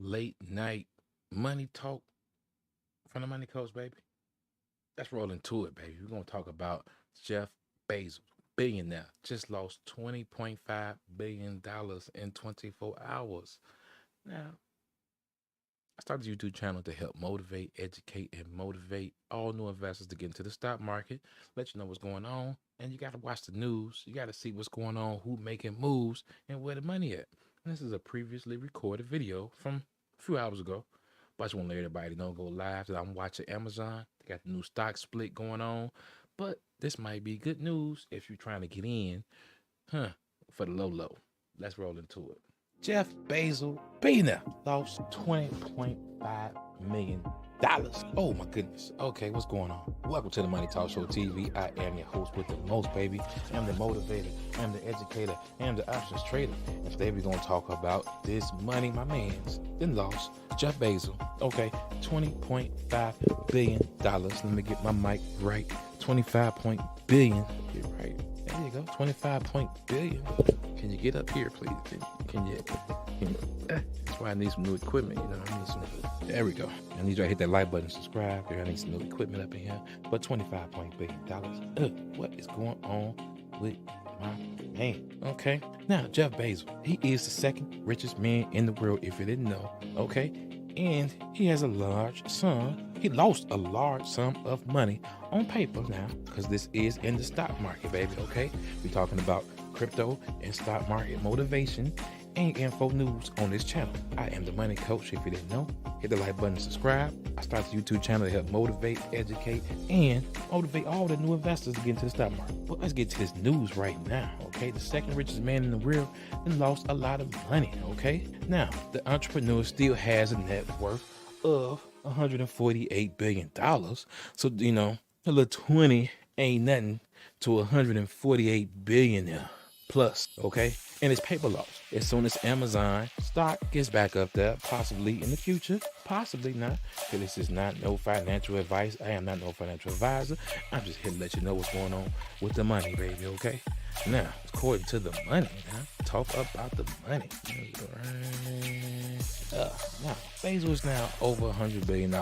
late night money talk from the Money Coach, baby. Let's roll into it, baby. We're gonna talk about Jeff Bezos, billionaire, just lost $20.5 billion in 24 hours. Now, I started a YouTube channel to help motivate, educate, and motivate all new investors to get into the stock market, let you know what's going on. And you got to watch the news. You got to see what's going on, who making moves, and where the money at. And this is a previously recorded video from a few hours ago. But I just want to let everybody know, go live that I'm watching Amazon. They got the new stock split going on. But this might be good news if you're trying to get in, for the low. Let's roll into it. Jeff Bezos, billionaire, lost $20.5 million. Oh my goodness. Okay, what's going on? Welcome to the Money Talk Show TV. I am your host with the most, baby. I'm the motivator, I'm the educator, I'm the options trader. And today we're gonna talk about this money my man's then lost. Jeff Bezos. Okay, $20.5 billion. Let me get my mic right. 25 point billion. Get right. There you go. 25 point billion. Can you get up here, please? Can you that's why I need some new equipment. I need some. There we go. I need you to hit that like button, subscribe. I need some new equipment up in here. But $25 billion. What is going on with my man? Okay. Now, Jeff Bezos, he is the second richest man in the world, if you didn't know. Okay. And he has a large sum. He lost a large sum of money on paper now, because this is in the stock market, baby. Okay. We're talking about crypto and stock market motivation and info news on this channel. I am the Money Coach. If you didn't know, hit the like button, subscribe. I started a YouTube channel to help motivate, educate, and motivate all the new investors to get into the stock market. But let's get to this news right now, okay? The second richest man in the world and lost a lot of money, okay? Now, the entrepreneur still has a net worth of $148 billion. So, a little 20 ain't nothing to 148 billionaire plus, okay? And it's paper loss. As soon as Amazon stock gets back up there, possibly in the future, possibly not, because this is not no financial advice. I am not no financial advisor. I'm just here to let you know what's going on with the money, baby, okay? Now, according to the money, talk about the money. Now, Bezos is now over $100 billion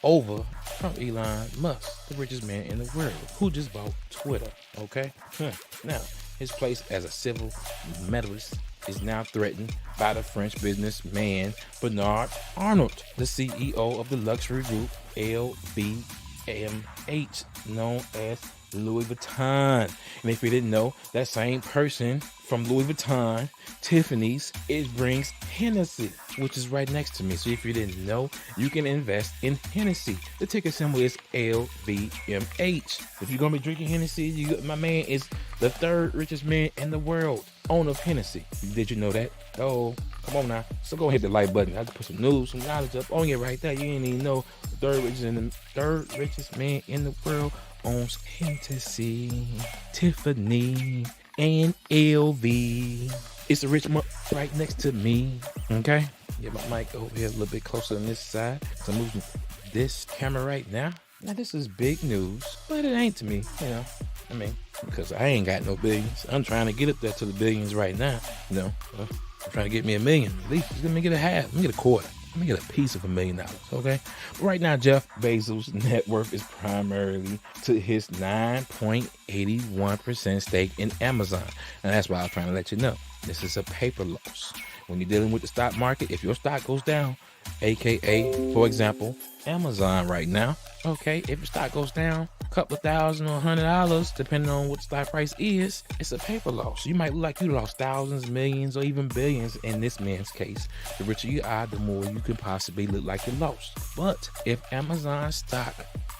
over from Elon Musk, the richest man in the world, who just bought Twitter, okay? Now, his place as a civil medalist is now threatened by the French businessman Bernard Arnault, the CEO of the luxury group LVMH, known as Louis Vuitton. And if you didn't know, that same person from Louis Vuitton, Tiffany's, it brings Hennessy, which is right next to me. So if you didn't know, you can invest in Hennessy. The ticker symbol is LVMH. If you're going to be drinking Hennessy, my man is the third richest man in the world, owner of Hennessy. Did you know that? Oh, come on now. So go hit the like button. I just put some news, some knowledge up on you right there. You didn't even know the third richest man in the world owns Hennessy, Tiffany, and LV. It's a rich right next to me. Okay, get my mic over here a little bit closer on this side. So I'm moving this camera right now. Now this is big news, but it ain't to me, because I ain't got no billions. I'm trying to get up there to the billions right now. I'm trying to get me $1 million. At least let me get a half. Let me get a quarter. Let me get a piece of $1 million, okay? But right now, Jeff Bezos' net worth is primarily to his 9.81% stake in Amazon. And that's why I'm trying to let you know. This is a paper loss. When you're dealing with the stock market, if your stock goes down, aka, for example, Amazon right now, okay, if your stock goes down a couple of $1,000 or $100, depending on what the stock price is, it's a paper loss. You might look like you lost thousands, millions, or even billions in this man's case. The richer you are, the more you can possibly look like you lost. But if Amazon stock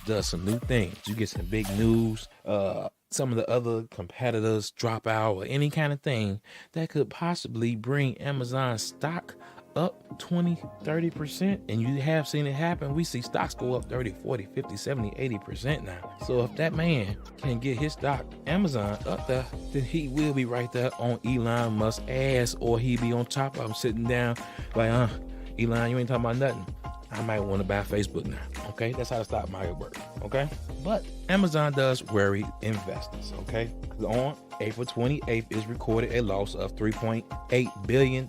does some new things, you get some big news, some of the other competitors drop out or any kind of thing that could possibly bring Amazon stock up 20-30%, and you have seen it happen. We see stocks go up 30, 40, 50, 70, 80% now. So if that man can get his stock Amazon up there, then he will be right there on Elon Musk's ass, or he be on top of him sitting down like, Elon, you ain't talking about nothing. I might want to buy Facebook now. Okay, that's how the stock market works. Okay, but Amazon does worry investors. Okay, on April 28th is recorded a loss of $3.8 billion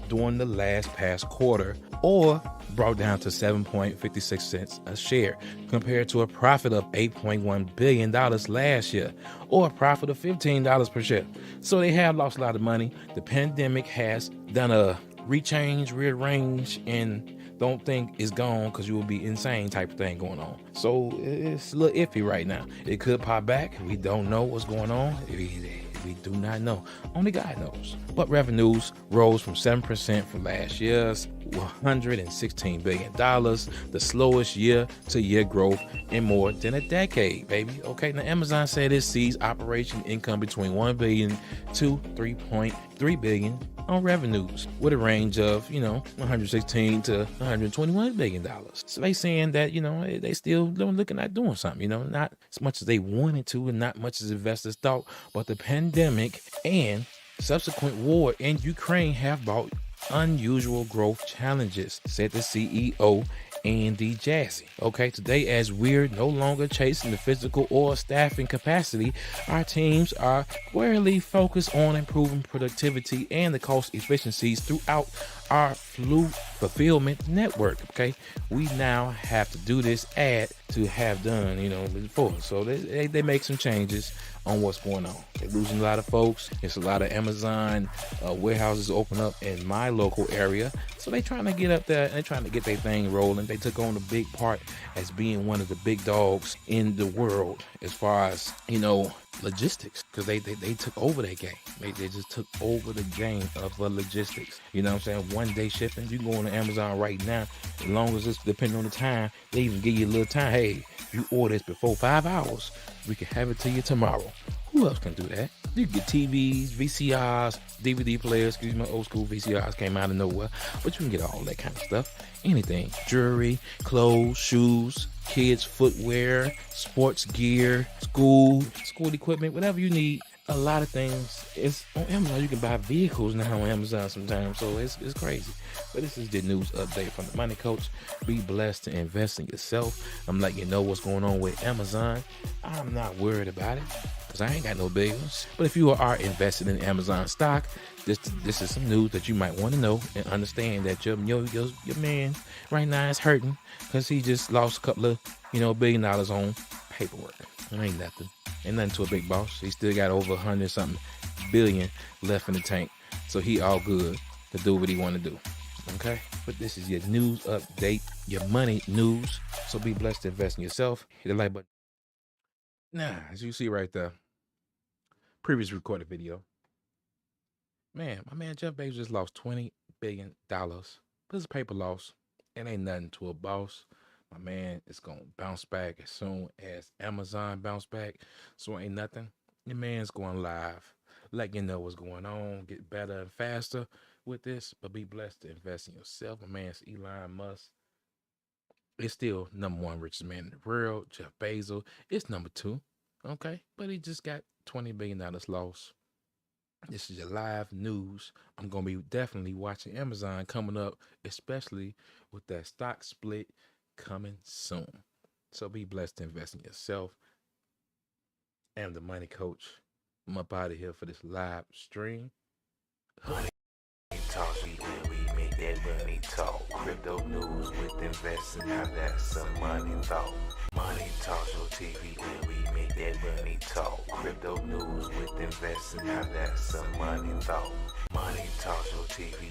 during the past quarter, or brought down to 7.56 cents a share, compared to a profit of $8.1 billion last year, or a profit of $15 per share. So they have lost a lot of money. The pandemic has done a rearrange, and don't think it's gone because you will be insane type of thing going on. So it's a little iffy right now. It could pop back. We don't know what's going on. We do not know. Only God knows. But revenues rose from 7% from last year's $116 billion, the slowest year-to-year growth in more than a decade, baby. Okay, now Amazon said it sees operation income between $1 billion to $3.3 billion on revenues, with a range of, 116 to $121 billion. So they saying that, they still looking at doing something, not as much as they wanted to and not much as investors thought, but the pandemic and subsequent war in Ukraine have brought unusual growth challenges, said the CEO Andy Jassy. Okay, today, as we're no longer chasing the physical or staffing capacity, our teams are squarely focused on improving productivity and the cost efficiencies throughout our fulfillment network. Okay, we now have to do this ad to have done, before. So they make some changes on what's going on. They're losing a lot of folks. It's a lot of Amazon warehouses open up in my local area. So they trying to get up there and they trying to get their thing rolling. They took on a big part as being one of the big dogs in the world as far as, logistics, because they took over that game. They just took over the game of logistics. You know what I'm saying? 1 day shipping. You can go on Amazon right now, as long as it's depending on the time. They even give you a little time. Hey, if you order this before 5 hours, we can have it to you tomorrow. Who else can do that? You can get TVs, VCRs, DVD players. My old school VCRs came out of nowhere, but you can get all that kind of stuff. Anything, jewelry, clothes, shoes, kids footwear, sports gear, school equipment, whatever you need. A lot of things is on Amazon. You can buy vehicles now on Amazon sometimes, so it's crazy. But this is the news update from the Money Coach. Be blessed to invest in yourself. I'm letting you know what's going on with Amazon. I'm not worried about it because I ain't got no bills. But if you are invested in Amazon stock, this is some news that you might want to know and understand that your man right now is hurting because he just lost a couple of $1 billion on paperwork. It ain't nothing. Ain't nothing to a big boss. He still got over 100-something billion left in the tank. So he all good to do what he want to do. Okay? But this is your news update, your money news. So be blessed to invest in yourself. Hit the like button. Now, as you see right there, previous recorded video. Man, my man Jeff Bezos just lost $20 billion. But it's a paper loss. It ain't nothing to a boss. My man is going to bounce back as soon as Amazon bounce back. So ain't nothing. Your man's going live. Let you know what's going on. Get better and faster with this. But be blessed to invest in yourself. My man's Elon Musk. It's still number one richest man in the world. Jeff Bezos. It's number two. Okay? But he just got $20 billion loss. This is your live news. I'm going to be definitely watching Amazon coming up, especially with that stock split coming soon. So be blessed to invest in yourself. I'm the Money Coach. I'm up out of here for this live stream. Money talk, we make that money talk. Crypto news with investing, now that's some money talk. Money Talk Show TV, where we make that money talk. Crypto news with investing, now that's some money talk. Money Talk Show TV.